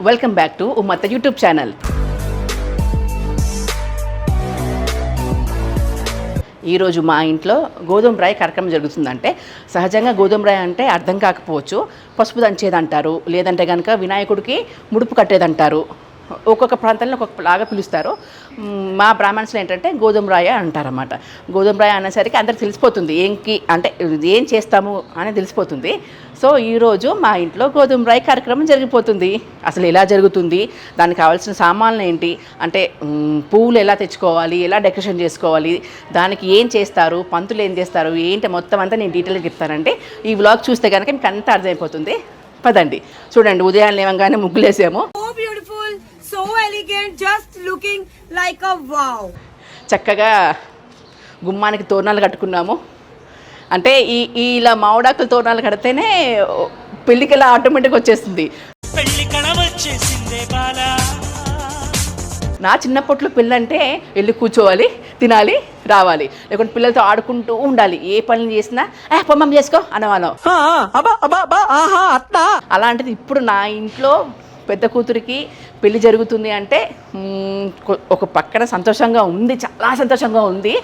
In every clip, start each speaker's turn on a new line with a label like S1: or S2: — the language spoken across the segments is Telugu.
S1: Welcome back to Ummatha YouTube channel. ఈరోజు మా ఇంట్లో గోధుమ రాయి కార్యక్రమం జరుగుతుందంటే సహజంగా గోధుమ రాయి అంటే అర్థం కాకపోవచ్చు. పసుపు దంచేదంటారు, లేదంటే కనుక వినాయకుడికి ముడుపు కట్టేదంటారు. ఒక్కొక్క ప్రాంతంలో ఒక్కొక్కలాగా పిలుస్తారు. మా బ్రాహ్మణ్స్లో ఏంటంటే గోధుమ రాయ అంటారన్నమాట. గోధుమ రాయ అనేసరికి అందరికి తెలిసిపోతుంది అంటే ఏం చేస్తాము అని తెలిసిపోతుంది. సో ఈరోజు మా ఇంట్లో గోధుమ రాయి కార్యక్రమం జరిగిపోతుంది. అసలు ఎలా జరుగుతుంది, దానికి కావాల్సిన సామాన్లు ఏంటి, అంటే పువ్వులు ఎలా తెచ్చుకోవాలి, ఎలా డెకరేషన్ చేసుకోవాలి, దానికి ఏం చేస్తారు, పంతులు ఏం చేస్తారు, ఏంటి మొత్తం అంతా నేను డీటెయిల్గా చెప్తానంటే ఈ వ్లాగ్ చూస్తే కనుక మీకు అంతా అర్థమైపోతుంది. పదండి చూడండి, ఉదయాన్నే లేవగానే ముగ్గులేసాము.
S2: So elegant, just looking like a wow.
S1: చక్కగా గుమ్మానికి తోరణాలు కట్టుకున్నాము. అంటే ఇలా మామిడాకుల తోరణాలు కడితేనే పెళ్ళికి ఇలా ఆటోమేటిక్గా వచ్చేస్తుంది. నా చిన్నప్పట్లో పెళ్ళంటే వెళ్ళి కూర్చోవాలి, తినాలి, రావాలి, లేకుంటే పిల్లలతో ఆడుకుంటూ ఉండాలి. ఏ పనులు చేసినా పొమ్మం చేసుకో అనేవాళ్ళం. అలాంటిది ఇప్పుడు నా ఇంట్లో పెద్ద కూతురికి పెళ్లి జరుగుతుంది అంటే ఒక పక్కన సంతోషంగా ఉంది, చాలా సంతోషంగా ఉంది.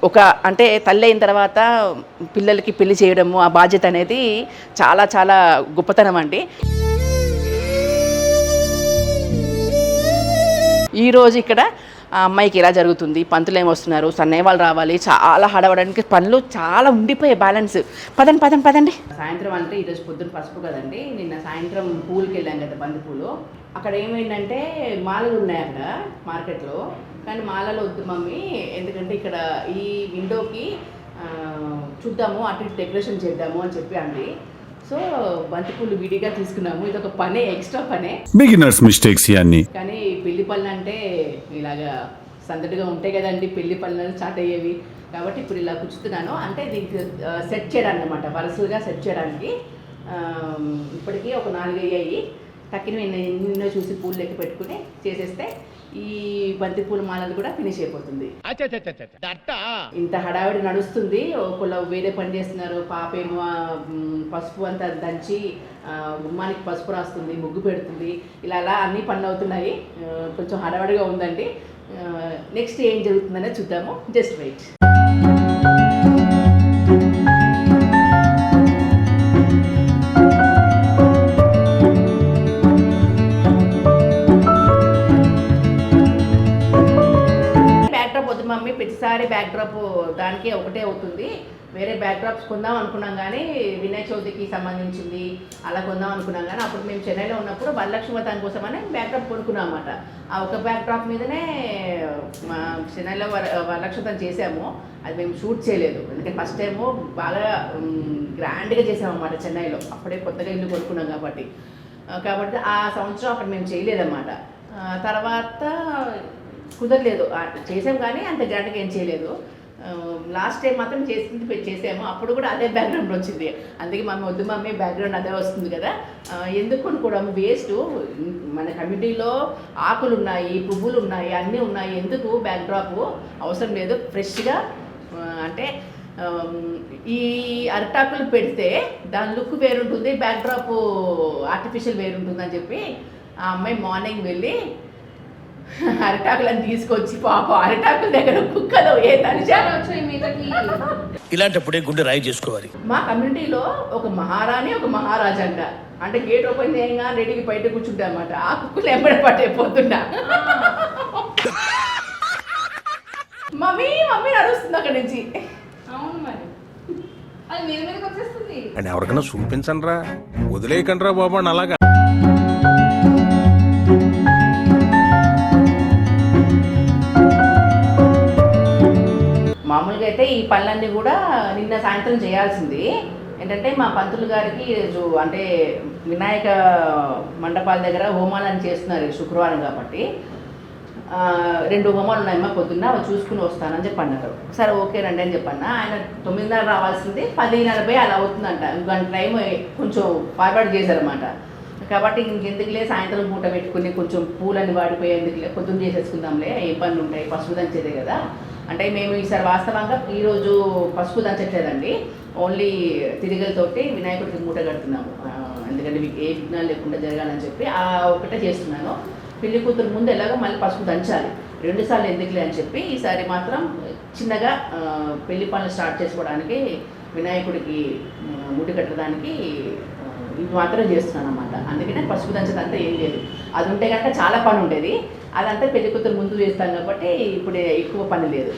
S1: ఒక అంటే తల్లి అయిన తర్వాత పిల్లలకి పెళ్లి చేయడము ఆ బాధ్యత అనేది చాలా చాలా గొప్పతనం అండి. ఈరోజు ఇక్కడ ఆ అమ్మాయికి ఎలా జరుగుతుంది, పంతులు ఏమొస్తున్నారు, సన్నయ్య వాళ్ళు రావాలి, చాలా హడవడానికి పనులు చాలా ఉండిపోయాయి బ్యాలెన్స్. పదండి. సాయంత్రం అంటే ఈరోజు పొద్దున్న పసుపు కదండి, నిన్న సాయంత్రం పూలకి వెళ్ళాం కదా, బంతి పూలు. అక్కడ ఏమైందంటే మాలలు ఉన్నాయి అక్కడ మార్కెట్లో, కానీ మాలలో వద్దు మమ్మీ, ఎందుకంటే ఇక్కడ ఈ విండోకి చూద్దాము, అటు ఇటు డెకరేషన్ చేద్దాము అని చెప్పి అండి. సో బంతిపూలు విడిగా తీసుకున్నాము. ఇది ఒక పనే, ఎక్స్ట్రా పనే,
S3: బిగినర్స్ మిస్టేక్స్ ఇవన్నీ.
S1: కానీ పెళ్లి పనులు అంటే ఇలాగా సందడిగా ఉంటాయి కదండి, పెళ్లి పనులు స్టార్ట్ అయ్యేవి. కాబట్టి ఇప్పుడు ఇలా కూర్చుతున్నాను, అంటే దీనికి సెట్ చేయడానికి అనమాట, వరుసలుగా సెట్ చేయడానికి. ఇప్పటికీ ఒక 4 అయ్యాయి. తక్కిన ఎన్నో చూసి పూలు లెక్క పెట్టుకుని చేసేస్తే ఈ బంతి పూల మాలలు కూడా ఫినిష్ అయిపోతుంది. ఇంత హడావిడి నడుస్తుంది. ఒకళ్ళు వేరే పని చేస్తున్నారు, పాపేమో పసుపు అంతా దంచి గుమ్మానికి పసుపు రాస్తుంది, ముగ్గు పెడుతుంది, ఇలా అన్ని పనులు అవుతున్నాయి. కొంచెం హడావిడిగా ఉందండి. నెక్స్ట్ ఏం జరుగుతుందనే చూద్దాము, జస్ట్ వెయిట్. మమ్మీ ప్రతిసారి బ్యాక్ డ్రాప్ దానికి ఒకటే అవుతుంది, వేరే బ్యాక్ డ్రాప్స్ కొందాం అనుకున్నాం కానీ వినాయక చవితికి సంబంధించింది అలా కొందాం అనుకున్నాం కానీ అప్పుడు మేము చెన్నైలో ఉన్నప్పుడు వరలక్ష్మి వ్రతం కోసమని బ్యాక్ డ్రాప్ కొనుక్కున్నాం అన్నమాట. ఆ ఒక బ్యాక్ డ్రాప్ మీదనే మా చెన్నైలో వరలక్ష్మి వ్రతం చేసాము. అది మేము షూట్ చేయలేదు, ఎందుకంటే ఫస్ట్ టైము బాగా గ్రాండ్గా చేసామన్నమాట చెన్నైలో. అప్పుడే కొత్తగా ఇల్లు కొనుక్కున్నాం కాబట్టి ఆ సంవత్సరం అక్కడ మేము చేయలేదన్నమాట. తర్వాత కుదరలేదు, చేసాం కానీ అంత గ్రాండ్గా ఏం చేయలేదు. లాస్ట్ టైం మాత్రం చేసాము, అప్పుడు కూడా అదే బ్యాక్గ్రౌండ్ వచ్చింది. అందుకే మమ్మీ వద్దు మమ్మీ, బ్యాక్గ్రౌండ్ అదే వస్తుంది కదా, ఎందుకు కొనుక్కోవడం వేస్ట్, మన కమ్యూనిటీలో ఆకులు ఉన్నాయి, పువ్వులు ఉన్నాయి, అన్నీ ఉన్నాయి, ఎందుకు బ్యాక్ డ్రాప్ అవసరం లేదు, ఫ్రెష్గా అంటే ఈ అరటాకులు పెడితే దాని లుక్ వేరుంటుంది, బ్యాక్ డ్రాప్ ఆర్టిఫిషియల్ వేరుంటుంది అని చెప్పి ఆ అమ్మాయి మార్నింగ్ వెళ్ళి అరటాకులను తీసుకొచ్చి పాప అరటాకుల దగ్గర కుక్కలు ఏ తనిచాలు వచ్చాయి మీదకి.
S4: ఇలాంటప్పుడే గుండె రాయి చేసుకోవాలి.
S1: మా కమ్యూనిటీలో ఒక మహారాణి ఒక మహారాజు అంట, అంటే గేట్ ఓపెన్ చేయగా రెడీకి బయట కూర్చుంటా అన్నమాట. ఆ కుక్కలు ఎంబడి పట్టైపోతున్నా మమ్మీ నడుస్తుంది అక్కడి నుంచి.
S2: అవును మరి, అది మీద మీదకి వచ్చేస్తుంది.
S4: అని ఎవరికైనా చూపించండి రా, వదిలేయకండి రా బాబు అని అలాగా.
S1: మామూలుగా అయితే ఈ పనులన్నీ కూడా నిన్న సాయంత్రం చేయాల్సింది. ఏంటంటే మా పంతులు గారికి అంటే వినాయక మండపాల దగ్గర హోమాలను చేస్తున్నారు శుక్రవారం కాబట్టి. 2 హోమాలు ఉన్నాయమ్మా, పొద్దున్న అవి చూసుకుని వస్తానని చెప్పి అన్నారు. సరే ఓకే రండి అని చెప్పన్నా. ఆయన 9:30 రావాల్సింది 10:40 అలా అవుతుందంట. గంట టైం కొంచెం ఫార్వర్డ్ చేశారన్నమాట. కాబట్టి ఇంకెందుకులే సాయంత్రం పూట పెట్టుకుని కొంచెం పూలని వాడిపోయి ఎందుకులే పొద్దున్న చేసేసుకుందాంలే, ఏ పనులు ఉంటాయి, పసుపు దంచేదే కదా అంటే మేము ఈసారి వాస్తవంగా ఈరోజు పసుపు దంచట్లేదండి, ఓన్లీ తిరిగలతోటి వినాయకుడికి మూట కడుతున్నాము. ఎందుకంటే ఏ విఘ్నాలు లేకుండా జరగాలని చెప్పి ఆ ఒకటే చేస్తున్నాను. పెళ్లి కూతురు ముందు ఎలాగో మళ్ళీ పసుపు దంచాలి, 2 సార్లు ఎందుకులే అని చెప్పి ఈసారి మాత్రం చిన్నగా పెళ్లి పనులు స్టార్ట్ చేసుకోవడానికి వినాయకుడికి ముడి కట్టడానికి ఇది మాత్రం చేస్తున్నాను అన్నమాట. అందుకనే పసుపు దంచదంతా ఏం లేదు. అది ఉంటే కనుక చాలా పని ఉండేది, అదంతా పెళ్లి కూతురు ముందు చేస్తాం కాబట్టి ఇప్పుడు ఎక్కువ పని లేదు.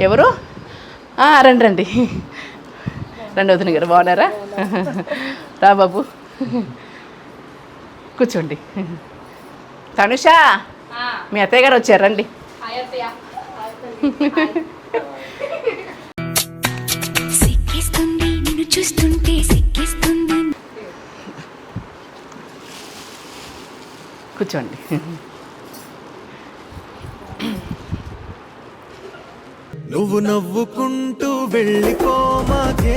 S1: ఎవరు? రండి రండి రండి, వదిన గారు బాగున్నారా? రా బాబు కూర్చోండి. తనుష, మీ అత్తయ్య గారు వచ్చారు, రండి. కూర్చోండి.
S5: నువ్వు నవ్వుకుంటూ వెళ్ళిపోమాకే.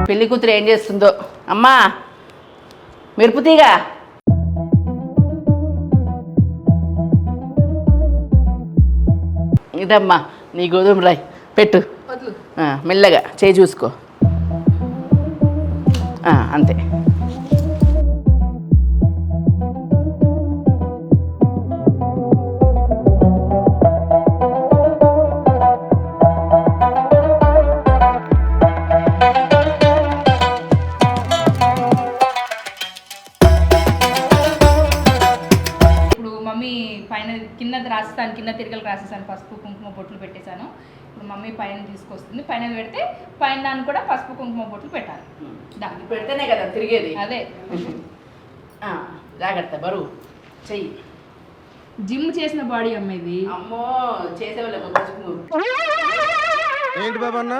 S1: పెళ్లి కూతురు ఏం చేస్తుందో. అమ్మా మెరుపుతీగా, ఇదమ్మా నీ గోధుమ రాయి పెట్టు, మెల్లగా చేయి చూసుకో, అంతే.
S6: రాసేసాను, కింద తిరగలు రాసేసాను, పసుపు కుంకుమ బొట్లు పెట్టేశాను. ఇప్పుడు మమ్మీ పైన తీసుకొస్తుంది, పైన పెడితే పైన దాన్ని కూడా పసుపు కుంకుమ బొట్లు పెట్టాలి. దాన్ని
S1: పెడితేనే కదా తిరిగేది.
S6: అదే
S1: జాగ్రత్త, బరువు చెయ్యి.
S6: జిమ్ చేసిన బాడీ అమ్మ ఇది.
S1: అమ్మో చేసేవాళ్ళు పసుపు
S4: ఏంటి బాబా అన్న,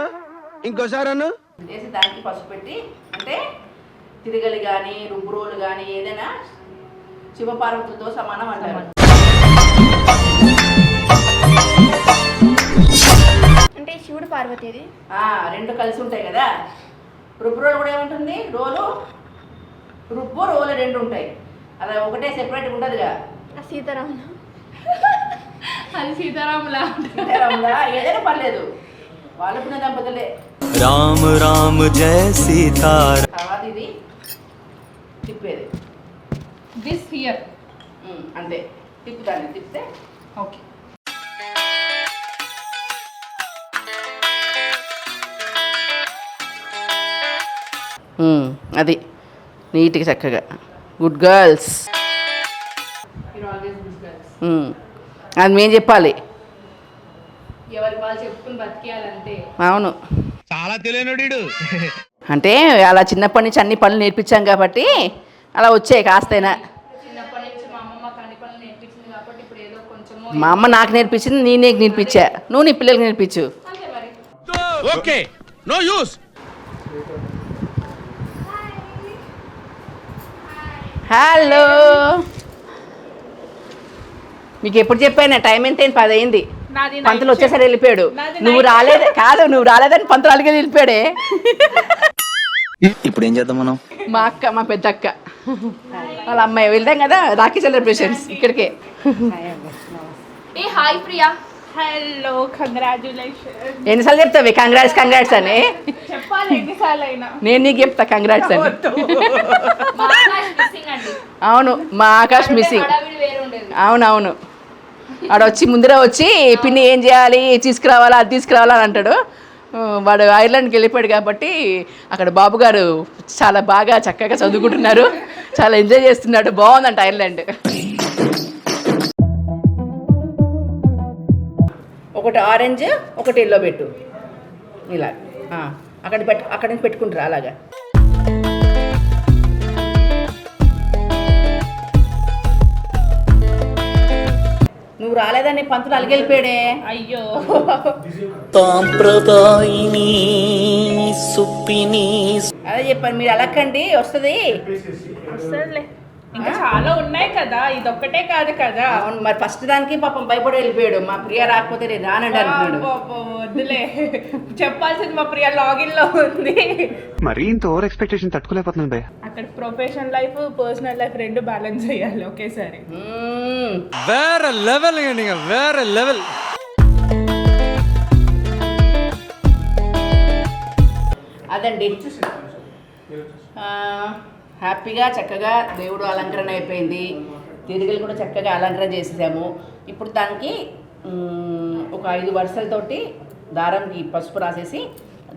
S4: ఇంకోసారి అన్న
S1: చేసి దానికి పసుపు పెట్టి, అంటే తిరగలి కానీ రుబ్బురోలు కానీ ఏదైనా శివపార్వతులతో సమానం అంటారు.
S7: అంటే శివుడు పార్వతీది
S1: 2 కలిసి ఉంటాయి కదా. రుబ్బు రోలు కూడా ఏముంటుంది, రోలు రుబ్బు రోలు 2 ఉంటాయి, అలా ఒకటే సెపరేట్గా ఉండదుగా.
S7: సీతారాముల
S6: అది సీతారాములా
S1: ఏదైనా పర్లేదు, వాళ్ళు పుణ్య దంపతులే.
S5: రామ రామ జయ సీతారామ.
S1: తర్వాత ఇది తిప్పేది,
S6: దిస్ హియర్
S1: అంతే. తిప్పుదాన్ని తిప్పితే
S6: ఓకే.
S1: అది నీట్గా చక్కగా. Good girls. అది మేము చెప్పాలి,
S6: ఎవరికి వాళ్ళు చెప్పుకుని బతికేయాలంటే.
S1: అవును,
S4: చాలా తెలియనుడు.
S1: అంటే అలా చిన్నప్పటి నుంచి అన్ని పనులు నేర్పించాం కాబట్టి అలా వచ్చాయి కాస్తైనా.
S6: చిన్నప్పటి నుంచి మా అమ్మ మాకు అన్ని పనులు నేర్పించింది కాబట్టి ఇప్పుడు ఏదో కొంచెం.
S1: మా అమ్మ నాకు నేర్పించింది, నేనే నేర్పించా, నువ్వు నీ పిల్లలకి నేర్పించు.
S6: అంతే మరి.
S4: Okay, no use.
S1: హలో, మీకు ఎప్పుడు చెప్పాను టైం ఎంత అయింది? 10 అయింది. పంతులు వచ్చేసరి వెళ్ళిపోయాడు. నువ్వు రాలేదని పంతులు అలిగే వెళ్ళిపోయాడే.
S5: ఇప్పుడు ఏం చేద్దాం మనం?
S1: మా అక్క, మా పెద్ద అక్క వాళ్ళ అమ్మాయి వెళ్దాం కదా రాఖీ సెలబ్రేషన్స్ ఇక్కడికే.
S6: ఏ హాయ్ ప్రియా.
S2: Hello, congratulation.
S1: ఎన్నిసార్లు చెప్తావు కంగ్రాట్స్ అని?
S2: చెప్పాలి ఎన్నిసార్లు అయినా.
S1: నేను నీకు చెప్తా కంగ్రాట్స్ అని.
S6: అండి.
S1: అవును, మా ఆకాష్ మిస్సింగ్. అవునవును, వాడు వచ్చి ముందర వచ్చి పిన్ని ఏం చేయాలి, తీసుకురావాలా, అది తీసుకురావాలా అని అంటాడు. వాడు ఐర్లాండ్కి వెళ్ళిపోయాడు కాబట్టి అక్కడ బాబు గారు చాలా బాగా చక్కగా చదువుకుంటున్నారు, చాలా ఎంజాయ్ చేస్తున్నాడు. బాగుందంట ఐర్లాండ్. ఒకటి ఆరెంజ్, ఒకటి ఎల్లో పెట్టు, ఇలా అక్కడ నుంచి పెట్టుకుంటారా అలాగా. కదండి పంతులు అలిగెళ్ళిపోయాడే.
S6: అయ్యో
S5: సాంప్రదాయిని సుప్పిని.
S1: అదే చెప్పాను, మీరు అలక్కండి వస్తుంది.
S6: వస్తుందిలే, ఇంకా చాలా ఉన్నాయి కదా, ఇదొక్కటే కాదు కదా.
S1: అవును, మరి ఫస్ట్ దానికి పాపం భయపడి వెళ్ళిపోయాడు. మా ప్రియ రాకపోతే నేను రానండి అంటున్నాడు.
S6: వద్దులే, చెప్పాల్సింది మా ప్రియ లాగిన్ లో ఉంది.
S8: మరీ ఇంత ఓవర్ ఎక్స్పెక్టేషన్ తట్టుకోలేకపోతున్నాను భయ్య.
S6: అక్కడ ప్రొఫెషనల్ లైఫ్ పర్సనల్ లైఫ్ రెండు బ్యాలెన్స్ చేయాలి ఒకేసారి.
S4: వేరే లెవెల్ అండి, వేరే లెవెల్.
S1: అదండి, హ్యాపీగా చక్కగా దేవుడు అలంకరణ అయిపోయింది. తిరిగలు కూడా చక్కగా అలంకరణ చేసేసాము. ఇప్పుడు దానికి ఒక 5 వరుసలతోటి దారంకి పసుపు రాసేసి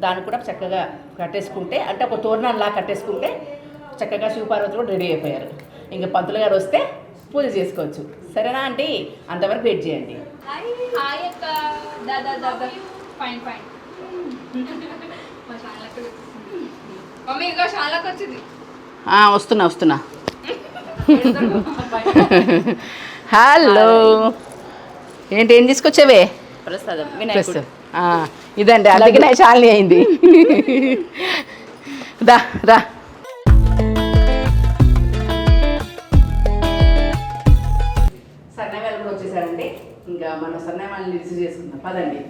S1: దాన్ని కూడా చక్కగా కట్టేసుకుంటే, అంటే ఒక తోరణంలా కట్టేసుకుంటే చక్కగా శివపార్వతులు రెడీ అయిపోయారు. ఇంకా పంతులు గారు వస్తే పూజ చేసుకోవచ్చు. సరేనా అంటే అంతవరకు వెయిట్ చేయండి. వస్తున్నా. హలో, ఏం తీసుకొచ్చావే?
S6: ప్రసాదం
S1: ఇదండి, అలాగే నా చాలని అయింది. రా సన్నవాళ్ళు కూడా వచ్చేసారండి. ఇంకా మన సన్నవాళ్ళని రిసీవ్ చేసుకుందాం పదండి.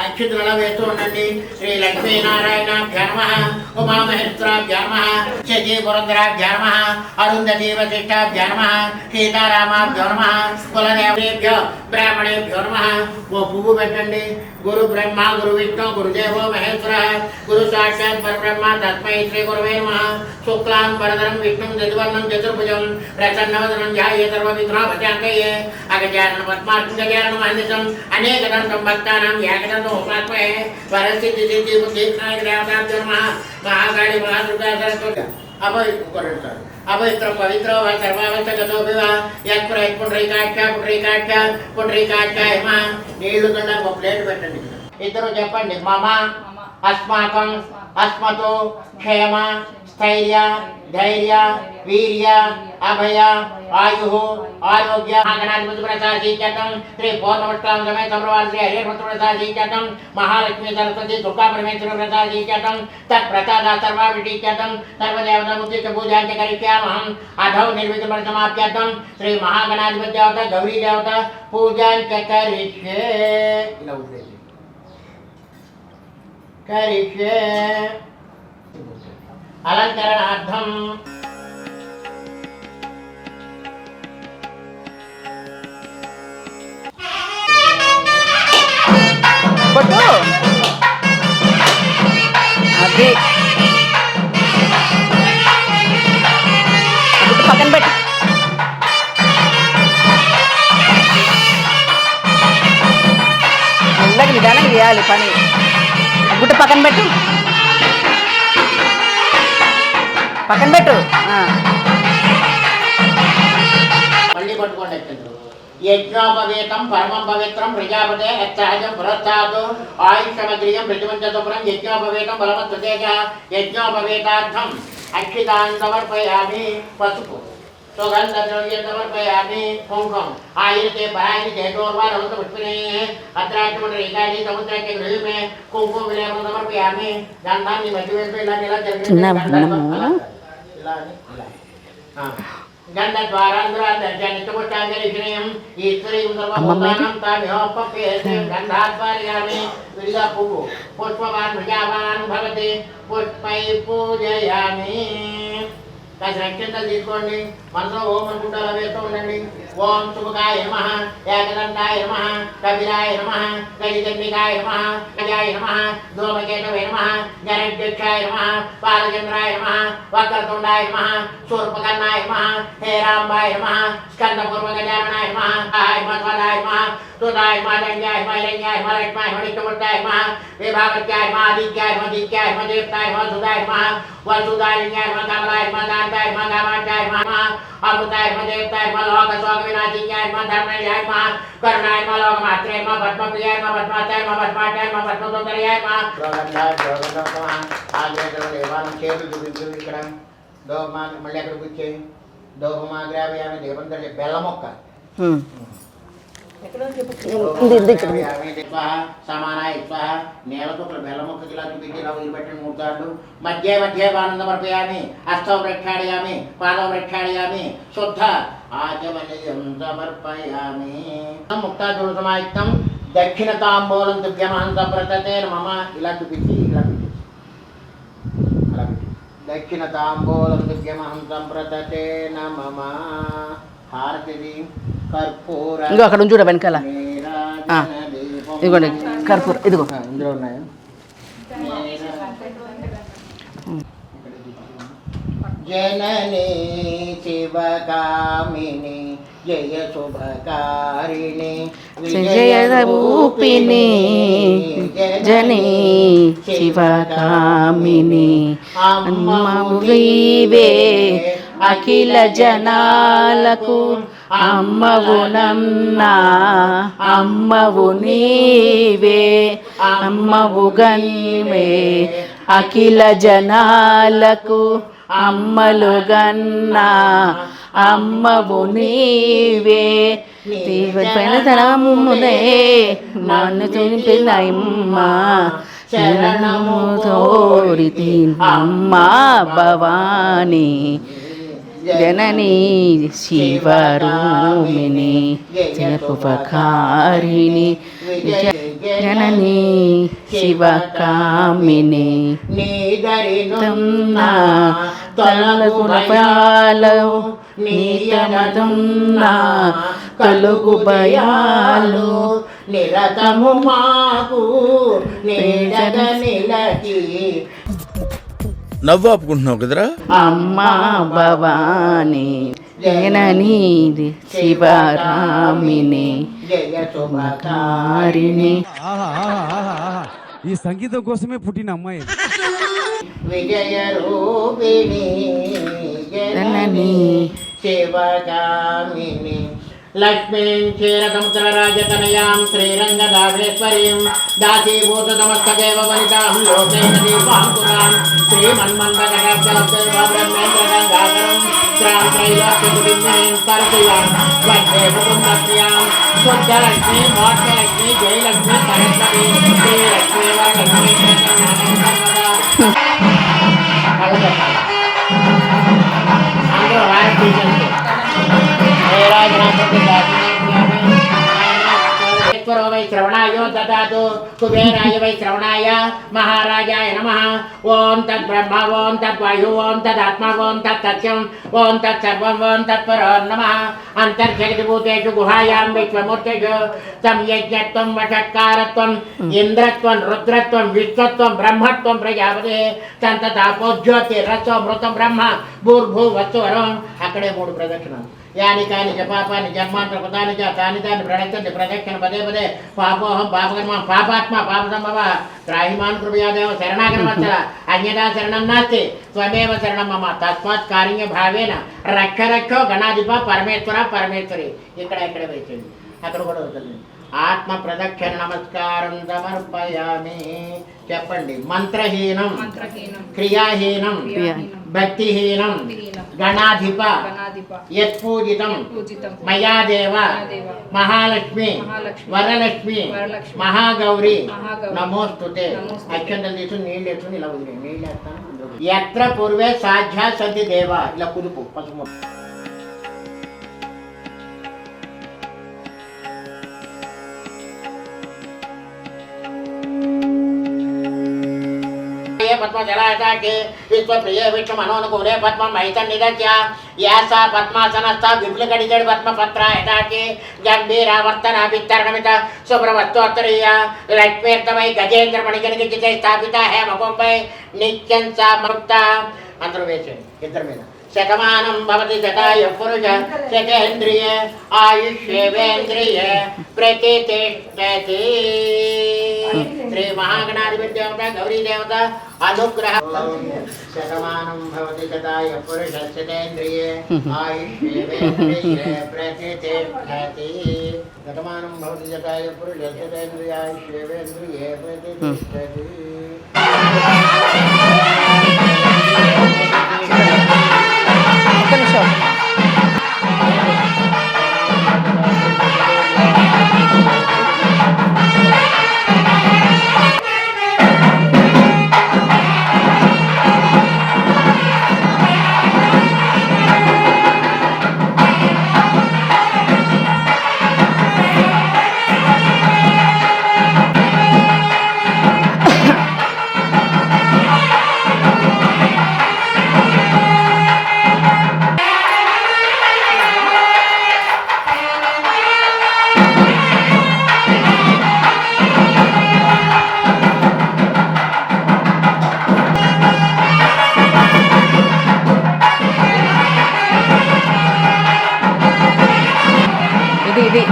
S9: అక్షుతులలో వేస్తూ ఉండండి. శ్రీ లక్ష్మీనారాయణాభ్యో నమః, ఉమామహేశ్వరాభ్యో నమః, శశి పురంధరాభ్యో నమః, అరుంధతీ వశిష్టాభ్యో నమః, సీతారామాభ్యో నమః, కులదేవతేభ్యో బ్రాహ్మణేభ్యో నమః. ఓ పువ్వు పెట్టండి. గురు బ్రహ్మ గురు విష్ణు గురుదేవో మహేశ్వర గురు సాక్షాత్ పరబ్రహ్మ తస్మై శ్రీ గురవే నమః. శుక్లాం వరదరం విష్ణుం చతుర్వర్ణం చతుర్భుజం ప్రసన్నవదనం ధ్యాయేత్ సర్వవిఘ్నోపశాంతయే. అగజానన పద్మార్కం గజాననం అన్నితం అనేకదంతం భక్తానాం ఏకదంతం ఉపాస్మహే. వరసిద్ధి సిద్ధి బుద్ధి వినాయక దేవతాభ్యో నమః. మహాకాళి మహాదుర్గా సరస్వతి అపవిత్రం పవిత్రో వా సర్వావస్థగతోభివ పుండ్రీకాక్ష హిమ. నీళ్లు తినడానికి ఒక ప్లేట్ పెట్టండి. ఇద్దరు చెప్పండి. మమ అస్మాకం అస్మతో క్షేమ స్థైర్య ధైర్య వీర్య అభయ ఆయు ఆరోగ్య గణాధిపతి ప్రసాదీకటం శ్రీ పూర్ణవష్టాం సమేత సమ్రవాల్ శ్రీ హరిహరపుత్ర ప్రసాదీకటం మహాలక్ష్మీ సరస్వతి దుర్గా పరమేశ్వర ప్రసాదీకటం తత్ప్రసాద సర్వాభిషీకటం సర్వదేవత ముద్రిత పూజాంచ కరిష్యామహం. అధౌ నిర్మిత పరిసమాప్యర్థం శ్రీ మహాగణాధిపతి దేవత గౌరీ దేవత పూజాంచ కరిష్యే. ఇలా కరిష్యే అలంకరణార్థం.
S1: కొట్టు అది పక్కన పెట్టు. మెల్లగా నిదానంగా చేయాలి పని. గుట్ట పక్కన పెట్టు, పక్కన పెట్టు.
S9: మళ్ళీ పట్టుకోండి. యజ్ఞోపవేతం పరమం పవిత్రం ప్రజాపతే యత్సహజం పురస్తాత్ ఆయుష్యమగ్రియం ప్రతిమంచతుపురం యజ్ఞోపవేతం బలమత్వతేజ. యజ్ఞోపవేతార్థం అక్షితాన్ సమర్పయామి. పసుపు సుగంధద్రవ్యం సమర్పయామి. కుంకుమం ఆయుర్తే పరాయని చేతోర్వారవంత పుష్పినే అత్రాక్షముండరీకాని సముద్రాఖ్య గృహమే కుంకుమ విలేపం సమర్పయామి. గంధాన్ని మధ్య వేసి ఇలా ఇలా జరిగింది. గంధద్వారాంధ్రాంధ్రజనితపుష్టాంజలిషణీయం ఈశ్వరీం సర్వభూతానాం తామిహోపపేతం గంధాద్వారయామి. విడిగా పువ్వు పుష్పవాన్ ప్రజావాన్ భవతి పుష్పై పూజయామి. కాసిన అక్షంతలు తీసుకోండి, మనసులో ఓం అనుకుంటా వేస్తూ ఉండండి. ఓం శుభకాయ నమః, ఏకదంతాయ నమః, కపిలాయ నమః, గజకర్ణికాయ నమః, గజాయ నమః, ధూమకేతవే నమః, జనధ్యక్షాయ నమః, బాలచంద్రాయ నమః, వక్రతుండాయ నమః, శూర్పకర్ణాయ నమః, హేరాంబాయ నమః, స్కందపూర్వగజాననాయ నమః, ఆయ మధ్వదాయ నమః, తుదాయ మాదంగాయ మైలంగాయ మలక్ష్మాయ మణికముట్టాయ నమః, విభాగత్యాయ నమః, ఆదిత్యాయ నమః, దిత్యాయ నమః, దేవతాయ నమః, సుదాయ నమః, వసుదాయ నమః, కమలాయ నమః, కాంతాయ నమః, కామాక్షాయ నమః, అమృతాయ నమః, దేవతాయ నమః, లోక శోక వినాశిన్యాయ నమః, ధర్మయ్యాయ నమః, కరుణాయ నమః, లోకమాత్రాయ నమః, పద్మప్రియాయ నమః, పద్మాచాయ నమః, పద్మాటాయ నమః, పద్మసుందర్యాయ నమః. దేవాలయం చేతులు చూపించు. ఇక్కడ దోహమా మళ్ళీ అక్కడ కూర్చోయి. దోహమాగ్రావ్యామి దేవంతరి బెల్ల మొక్క సమానాయ స్వహ. నేలకొకరు బెల్ల మొక్కకి ఇలా చూపించి ఇలా వదిలిపెట్టిన 3 సార్లు. మధ్య మధ్య ఆనందమర్పయామి. హస్తం ప్రక్షాళయామి, పాదం ప్రక్షాళయామి, శుద్ధ ఆచమనీయం సమర్పయామి. ముక్తాదులు సమాయుక్తం దక్షిణ తాంబూలం దివ్యమహం సంప్రతతే మమ. ఇలా చూపించి ఇలా చూపించి అలా పెట్టి దక్షిణ తాంబూలం దివ్యమహం సంప్రతతే మమ. హారతిది కర్పూర.
S1: ఇంకో అక్కడ చూడ వెనకాల ఇదిగోండి కర్పూర. ఇదిగో
S9: ఇందులో ఉన్నాయా? జననీ శివకామిని జయ శుభకారిణి
S1: విజయ రూపిణి జనీ శివకామిని అమ్మవు నీవే అఖిల జనాలకు అమ్మవు నన్నా అమ్మవు నీవే అమ్మవు గన్మే అఖిల జనాలకు అమ్మలు గన్నా అమ్మవు నీవే పైన తనమునే మన్ను చూపినమ్మ శరణము తోడితి అమ్మ భవాని జననీ శివరూపిణి జయపుపకారిణి జననీ శివకామిని నీదరినున్నా తలకులపాలవు నీతమతున్నా కలుగు భయాలు నిరతము మాకు నీడగ నిలకి.
S4: నవ్వు ఆపుకుంటున్నావు కదరా.
S1: అమ్మా భవాని జననీ శివరామిని
S9: జయ
S1: శుభకారిణి.
S10: ఈ సంగీతం కోసమే పుట్టిన అమ్మాయి.
S9: విజయ రూపిణి జననీ శివగామిని లక్ష్మీం క్షీరసముద్రరాజతనయాం శ్రీరంగదాసేశ్వరీం దాసీభూత సమస్తదేవ వనితాం లోకేన దీపాంకురాం శ్రీమన్మందగర్జలబ్రహ్మేంద్రగంగాధరం శ్రాం త్రైలోక్యకుటుంబినీం పరిచయాం వందే ముకుందస్యాం శుద్ధలక్ష్మీ మోక్షలక్ష్మీ జయలక్ష్మీ సరస్వతి శ్రీలక్ష్మీ వరలక్ష్మీ అందరూ రాజీ వై శ్రవణాయో దదాతు కుబేరాయ వై శ్రవణాయ మహారాజాయ నమః. ఓం తద్బ్రహ్మ ఓం తద్వాయు ఓం తదాత్మ ఓం తత్సత్యం ఓం తత్సర్వం ఓం తత్పరో నమః. అంతర్జగతి భూతేషు గుహాయాం విశ్వమూర్తిషు సంయజ్ఞత్వం వషట్కారత్వం ఇంద్రత్వం రుద్రత్వం విశ్వత్వం బ్రహ్మత్వం ప్రజాపతి సంతతాపోజ్యోతి రస్వ మృతం బ్రహ్మ భూర్భువస్సు వరం. అక్కడే 3 ప్రదక్షిణలు. యాని కాని జపాపాని జన్మాంతర కృతాని చ తాని తాని ప్రణశ్యంతి ప్రదక్షిణ పదే పదే పాపోహం పాపకర్మ పాపాత్మ పాప సంభవ త్రాహిమాన్ కృపయాదేవ శరణాగరమచ్చల అన్యదా శరణం నాస్తి త్వమేవ శరణం మమ తస్మాత్ కారుణ్య భావేన రక్ష రక్షో గణాధిప పరమేశ్వర పరమేశ్వరి. ఇక్కడ వేసింది అక్కడ కూడా ఉంటుంది. ఆత్మ ప్రదక్షిణ నమస్కారం సమర్పయామి. చెప్పండి. మంత్రహీనం క్రియాహీనం భక్తిహీనం గణాధిప యత్పూజితం మయాదేవ మహాలక్ష్మి వరలక్ష్మి మహాగౌరి నమోస్తుతే. అక్షంతలు తీసుకుని నీళ్ళు వేసుకుని ఇలా వదిలే. నీళ్ళు వేస్తాను. ఎత్ర పూర్వే సాధ్యా సతి దేవ. ఇలా కుదుపు పసుపు పద్మజలాయతాక్షి విశ్వప్రియ విష్ణు మనోనుకూలే పద్మం మహితన్నిదత్య యాసా పద్మాసనస్థ విపులకడిజడి పద్మపత్రాయతాక్షి గంభీరావర్తన విత్తరణమిత శుభ్రవస్తోత్తరీయ లక్ష్మీర్థమై గజేంద్ర మణిగణిగితే స్థాపిత హేమకుంభై నిత్యం సా ముక్త అందరూ వేసేయండి ఇద్దరి మీద శతమానం భవతి శతాయ పురుష శతేంద్రియ ఆయుష్యేవేంద్రియ ప్రతిష్టతి శ్రీ మహాగణాధిపత్యేవత గౌరీ దేవత అనుగ్రహ శతమానం భవతి శతాయ పురుష శతేంద్రియ ఆయుష్యేవేంద్రియ ప్రతిష్టతి శతమానం భవతి శతాయ పురుష శతేంద్రియ ఆయుష్యేవేంద్రియ ప్రతిష్టతి
S1: ఇది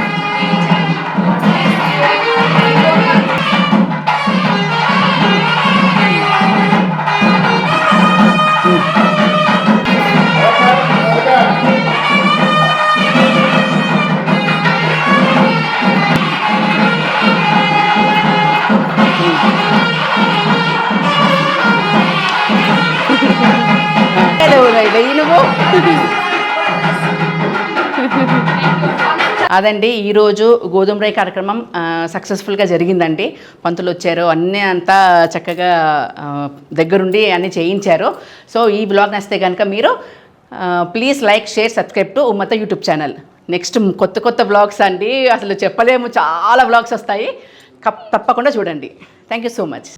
S1: నువ్వు అదండి ఈరోజు గోధుమ రై కార్యక్రమం సక్సెస్ఫుల్గా జరిగిందండి. పంతులు వచ్చారు, అన్నీ అంతా చక్కగా దగ్గరుండి అన్నీ చేయించారు. సో ఈ బ్లాగ్ నచ్చితే కనుక మీరు please like, share, subscribe to Ummatha YouTube channel. Next కొత్త బ్లాగ్స్ అండి, అసలు చెప్పలేము, చాలా బ్లాగ్స్ వస్తాయి, తప్పకుండా చూడండి. Thank you so much.